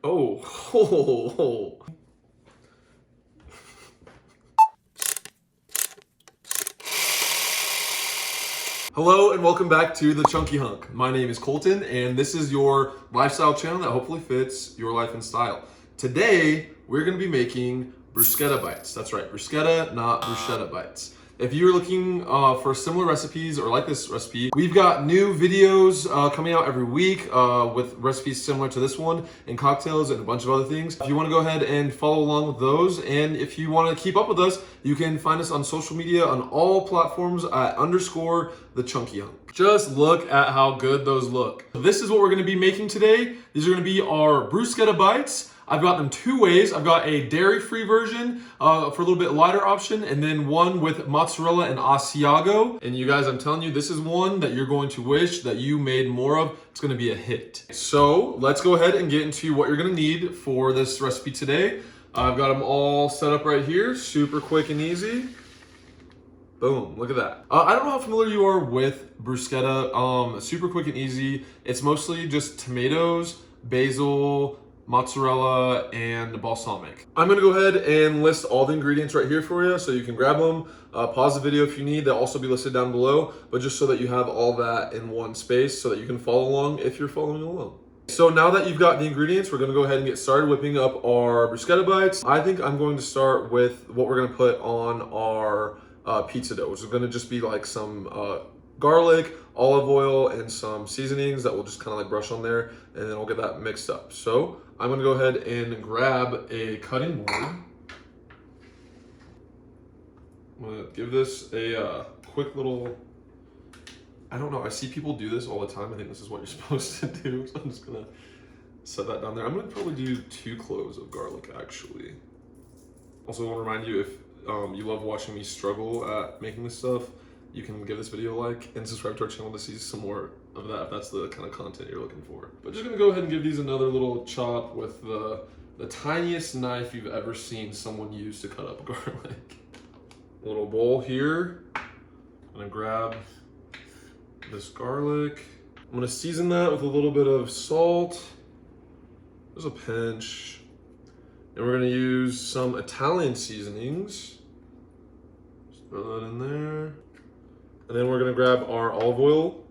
Oh, ho, ho, ho. Hello and welcome back to The Chunky Hunk. My name is Colton and this is your lifestyle channel that hopefully fits your life and style. Today, we're gonna be making bruschetta bites. That's right, bruschetta, not bruschetta bites. If you're looking for similar recipes or like this recipe, we've got new videos coming out every week with recipes similar to this one and cocktails and a bunch of other things. If you want to go ahead and follow along with those, and if you want to keep up with us, you can find us on social media on all platforms at _thechunkyhunk. Just look at how good those look. This is what we're going to be making today. These are going to be our bruschetta bites. I've got them two ways. I've got a dairy-free version for a little bit lighter option, and then one with mozzarella and Asiago. And you guys, I'm telling you, this is one that you're going to wish that you made more of. It's gonna be a hit. So let's go ahead and get into what you're gonna need for this recipe today. I've got them all set up right here, super quick and easy. Boom, look at that. I don't know how familiar you are with bruschetta. Super quick and easy. It's mostly just tomatoes, basil, mozzarella, and balsamic. I'm gonna go ahead and list all the ingredients right here for you so you can grab them. Pause the video if you need. They'll also be listed down below, but just so that you have all that in one space so that you can follow along if you're following along. So now that you've got the ingredients, we're gonna go ahead and get started whipping up our bruschetta bites. I think I'm going to start with what we're gonna put on our pizza dough, which is gonna just be like some garlic, olive oil, and some seasonings that we'll just kind of like brush on there, and then we'll get that mixed up. So I'm gonna go ahead and grab a cutting board. I'm gonna give this a quick little, I don't know, I see people do this all the time. I think this is what you're supposed to do. So I'm just gonna set that down there. I'm gonna probably do 2 cloves of garlic actually. Also, I want to remind you, if you love watching me struggle at making this stuff, you can give this video a like and subscribe to our channel to see some more of that if that's the kind of content you're looking for. But just gonna go ahead and give these another little chop with the tiniest knife you've ever seen someone use to cut up garlic. A little bowl here. I'm gonna grab this garlic. I'm gonna season that with a little bit of salt. There's a pinch. And we're gonna use some Italian seasonings. Just throw that in there. And then we're gonna grab our olive oil.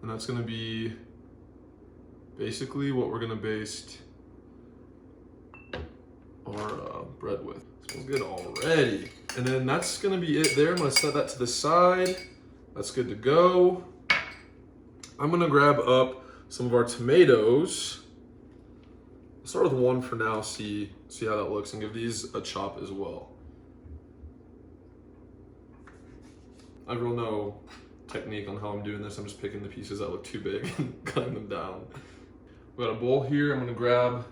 And that's gonna be basically what we're gonna baste our bread with. Smells good already. And then that's gonna be it there. I'm gonna set that to the side. That's good to go. I'm gonna grab up some of our tomatoes. I'll start with one for now, see how that looks, and give these a chop as well. I have real no technique on how I'm doing this. I'm just picking the pieces that look too big and cutting them down. We got a bowl here. I'm gonna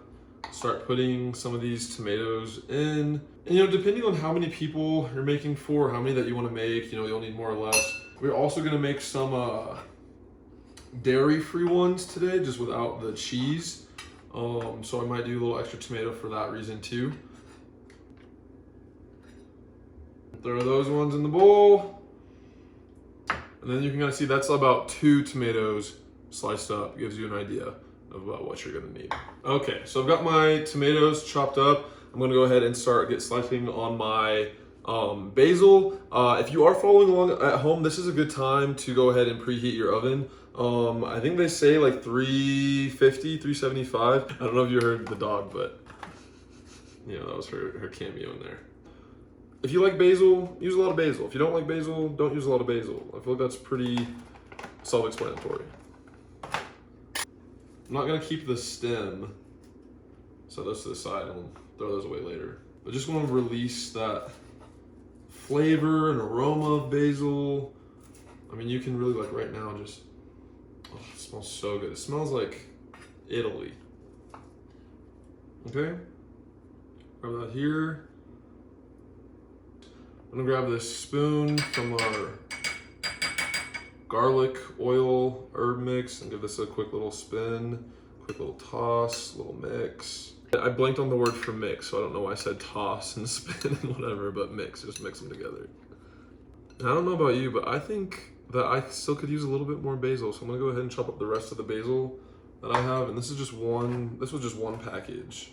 start putting some of these tomatoes in. And depending on how many people you're making for, how many that you wanna make, you'll need more or less. We're also gonna make some dairy-free ones today, just without the cheese. So I might do a little extra tomato for that reason too. Throw those ones in the bowl. And then you can kind of see that's about 2 tomatoes sliced up. Gives you an idea of about what you're gonna need. Okay, so I've got my tomatoes chopped up. I'm gonna go ahead and start slicing on my basil. If you are following along at home, this is a good time to go ahead and preheat your oven. I think they say like 350, 375. I don't know if you heard the dog, but that was her cameo in there. If you like basil, use a lot of basil. If you don't like basil, don't use a lot of basil. I feel like that's pretty self-explanatory. I'm not gonna keep the stem, set those to the side and we'll throw those away later. But just want to release that flavor and aroma of basil. I mean, you can really right now just, it smells so good. It smells like Italy. Okay, grab that here. I'm gonna grab this spoon from our garlic oil herb mix and give this a quick little spin, quick little toss, little mix. I blanked on the word for mix, so I don't know why I said toss and spin and whatever, but mix, just mix them together. And I don't know about you, but I think that I still could use a little bit more basil, so I'm gonna go ahead and chop up the rest of the basil that I have, and this was just one package.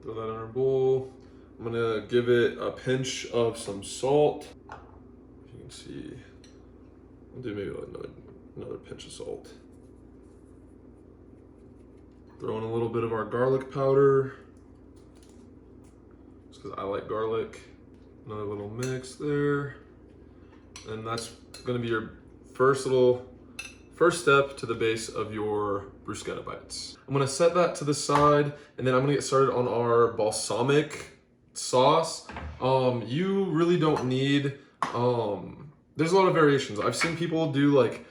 Throw that in our bowl. I'm gonna give it a pinch of some salt. If you can see, I'll do maybe another pinch of salt. Throw in a little bit of our garlic powder, just because I like garlic. Another little mix there. And that's gonna be your first step to the base of your bruschetta bites. I'm gonna set that to the side, and then I'm gonna get started on our balsamic sauce. You really don't need, there's a lot of variations. I've seen people do like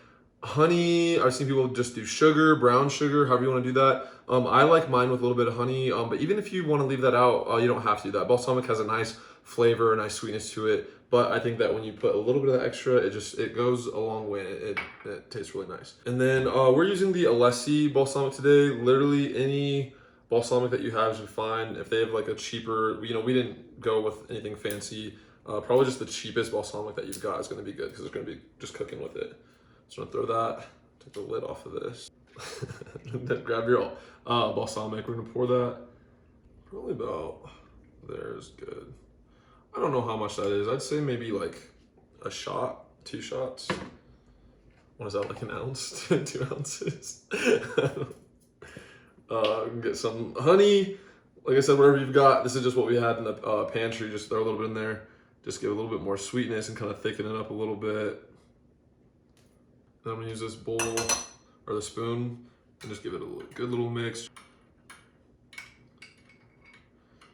honey, I've seen people just do sugar, brown sugar, however you wanna do that. I like mine with a little bit of honey, but even if you wanna leave that out, you don't have to do that. Balsamic has a nice flavor, a nice sweetness to it, but I think that when you put a little bit of that extra, it goes a long way. It tastes really nice. And then we're using the Alessi balsamic today. Literally any balsamic that you have should be fine. If they have like a cheaper, we didn't go with anything fancy. Probably just the cheapest balsamic that you've got is gonna be good because it's gonna be just cooking with it. So I'm gonna throw that, take the lid off of this. Then grab your balsamic. We're gonna pour that probably about, there's good. I don't know how much that is. I'd say maybe like a shot, 2 shots. What is that, like an ounce? 2 ounces? We can get some honey. Like I said, whatever you've got. This is just what we had in the pantry. Just throw a little bit in there. Just give a little bit more sweetness and kind of thicken it up a little bit. Then I'm gonna use this bowl or the spoon and just give it a good little mix.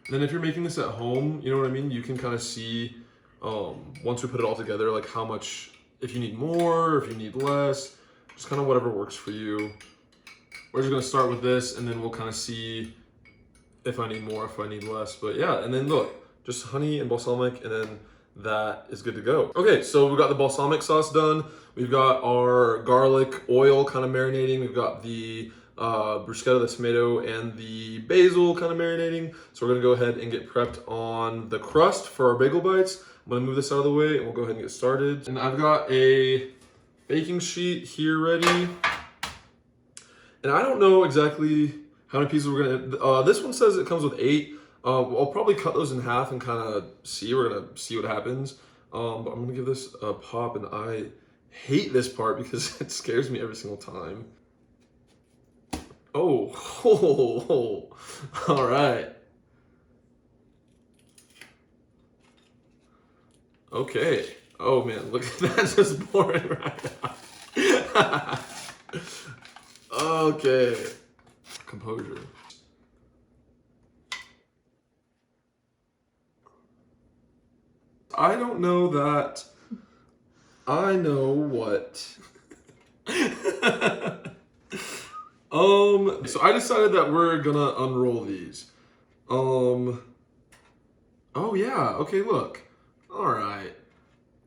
And then if you're making this at home, you know what I mean? You can kind of see, once we put it all together, like how much, if you need more, if you need less, just kind of whatever works for you. We're just gonna start with this and then we'll kind of see if I need more, if I need less. But yeah, and then look, just honey and balsamic, and then that is good to go. Okay, so we've got the balsamic sauce done. We've got our garlic oil kind of marinating. We've got the bruschetta, the tomato, and the basil kind of marinating. So we're gonna go ahead and get prepped on the crust for our bagel bites. I'm gonna move this out of the way and we'll go ahead and get started. And I've got a baking sheet here ready. And I don't know exactly how many pieces we're gonna, this one says it comes with 8. I'll probably cut those in half and kind of see, we're gonna see what happens. But I'm gonna give this a pop, and I hate this part because it scares me every single time. Oh, all right. Okay. Oh man, look at that just pouring right out. Okay. Composure. I don't know that I know what. So I decided that we're gonna unroll these. Oh yeah, okay, look. All right.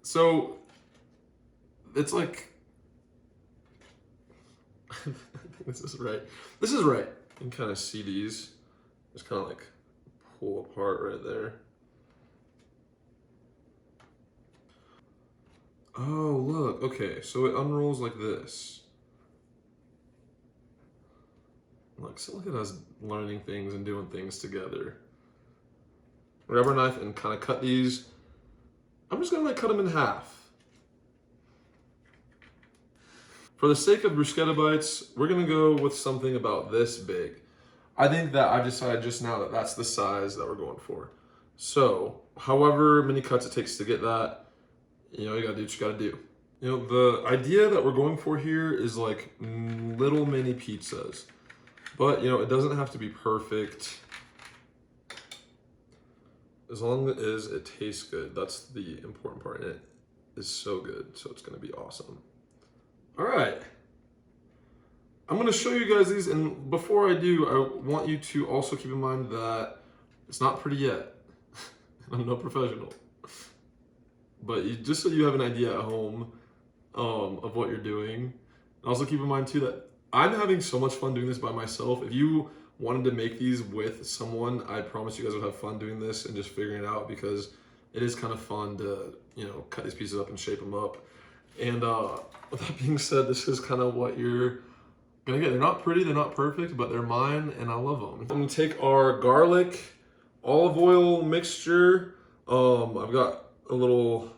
So it's like, I think this is right. This is right. You can kind of see these. Just kind of like pull apart right there. Oh, look. Okay, so it unrolls like this. Look, so look at us learning things and doing things together. Grab our knife and kind of cut these. I'm just gonna like cut them in half. For the sake of bruschetta bites, we're gonna go with something about this big. I think that I've decided just now that that's the size that we're going for. So, however many cuts it takes to get that, you know, you gotta do what you gotta do. You know, the idea that we're going for here is like little mini pizzas. But, you know, it doesn't have to be perfect. As long as it tastes good, that's the important part. And it is so good, so it's gonna be awesome. All right. I'm gonna show you guys these, and before I do, I want you to also keep in mind that it's not pretty yet. I'm no professional. But just so you have an idea at home of what you're doing. And also keep in mind too that I'm having so much fun doing this by myself. If you wanted to make these with someone, I promise you guys would have fun doing this and just figuring it out, because it is kind of fun to, you know, cut these pieces up and shape them up. And with that being said, this is kind of what you're gonna get. They're not pretty, they're not perfect, but they're mine and I love them. I'm gonna take our garlic olive oil mixture. I've got a little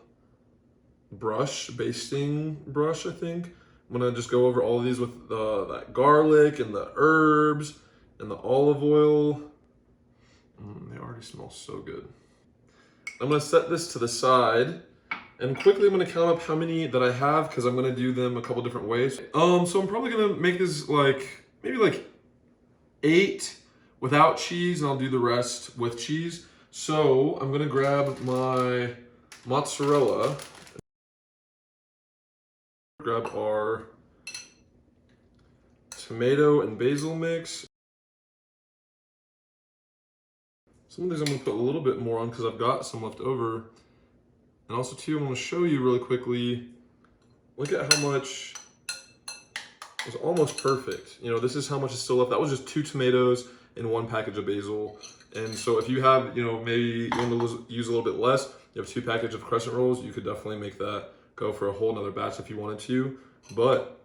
basting brush, I think. I'm gonna just go over all of these with that garlic and the herbs and the olive oil. They already smell so good. I'm gonna set this to the side, and quickly I'm gonna count up how many that I have because I'm gonna do them a couple different ways. So I'm probably gonna make this maybe like 8 without cheese, and I'll do the rest with cheese. So I'm gonna grab my mozzarella, grab our tomato and basil mix. Some of these I'm gonna put a little bit more on because I've got some left over. And also too, I'm gonna show you really quickly, look at how much is almost perfect. You know, this is how much is still left. That was just 2 tomatoes and 1 package of basil. And so if you have, you know, maybe you want to use a little bit less, you have 2 packages of Crescent Rolls, you could definitely make that go for a whole nother batch if you wanted to. But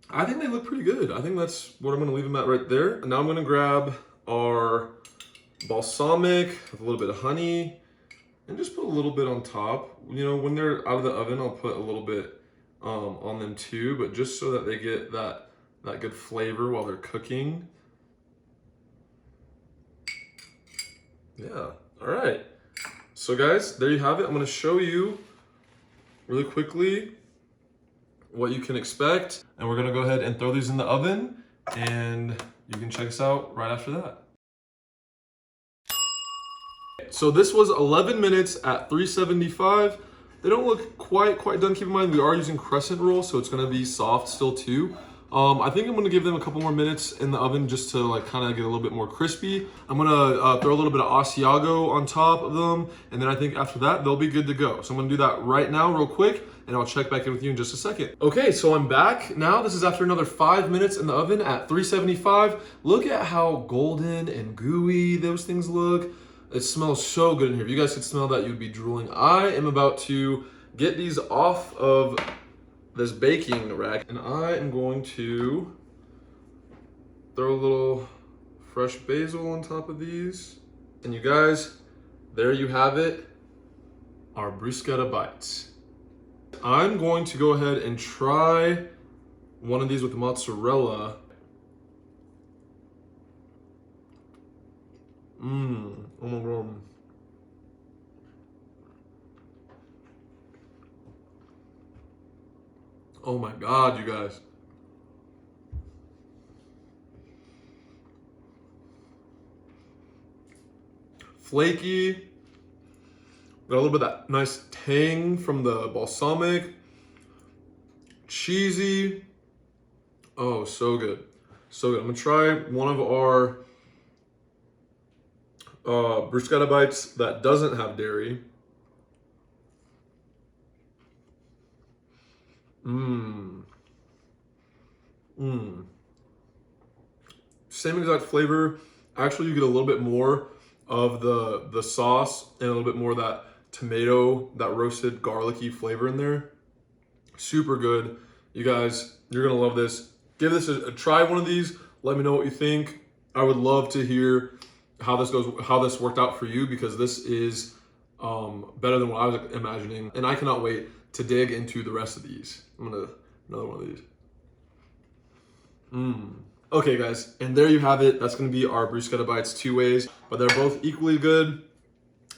I think they look pretty good. I think that's what I'm gonna leave them at right there. And now I'm gonna grab our balsamic with a little bit of honey and just put a little bit on top. You know, when they're out of the oven, I'll put a little bit on them too, but just so that they get that good flavor while they're cooking. Yeah, all right. So guys, there you have it. I'm gonna show you really quickly what you can expect. And we're gonna go ahead and throw these in the oven, and you can check us out right after that. So this was 11 minutes at 375. They don't look quite done. Keep in mind, we are using Crescent Rolls, so it's gonna be soft still too. I think I'm gonna give them a couple more minutes in the oven just to like kind of get a little bit more crispy. I'm gonna throw a little bit of Asiago on top of them, and then I think after that, they'll be good to go. So I'm gonna do that right now real quick, and I'll check back in with you in just a second. Okay, so I'm back now. This is after another 5 minutes in the oven at 375. Look at how golden and gooey those things look. It smells so good in here. If you guys could smell that, you'd be drooling. I am about to get these off of this baking rack, and I am going to throw a little fresh basil on top of these. And you guys, there you have it, our bruschetta bites. I'm going to go ahead and try one of these with mozzarella. Oh my God. Oh my God, you guys. Flaky. Got a little bit of that nice tang from the balsamic. Cheesy. Oh, so good. So good. I'm gonna try one of our bruschetta bites that doesn't have dairy. Same exact flavor. Actually, you get a little bit more of the sauce and a little bit more of that tomato, that roasted garlicky flavor in there. Super good. You guys, you're gonna love this. Give this a try, one of these. Let me know what you think. I would love to hear how this goes, how this worked out for you, because this is better than what I was imagining. And I cannot wait to dig into the rest of these. I'm gonna, another one of these. Okay guys, and there you have it. That's gonna be our bruschetta bites 2 ways, but they're both equally good,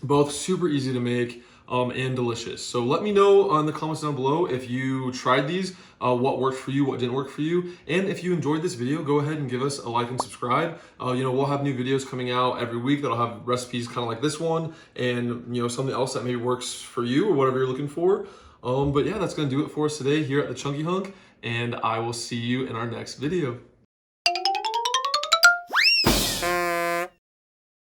both super easy to make, and delicious. So let me know in the comments down below if you tried these, what worked for you, what didn't work for you. And if you enjoyed this video, go ahead and give us a like and subscribe. You know, we'll have new videos coming out every week that'll have recipes kind of like this one, and you know, something else that maybe works for you or whatever you're looking for. But yeah, that's gonna do it for us today here at the Chunky Hunk, and I will see you in our next video.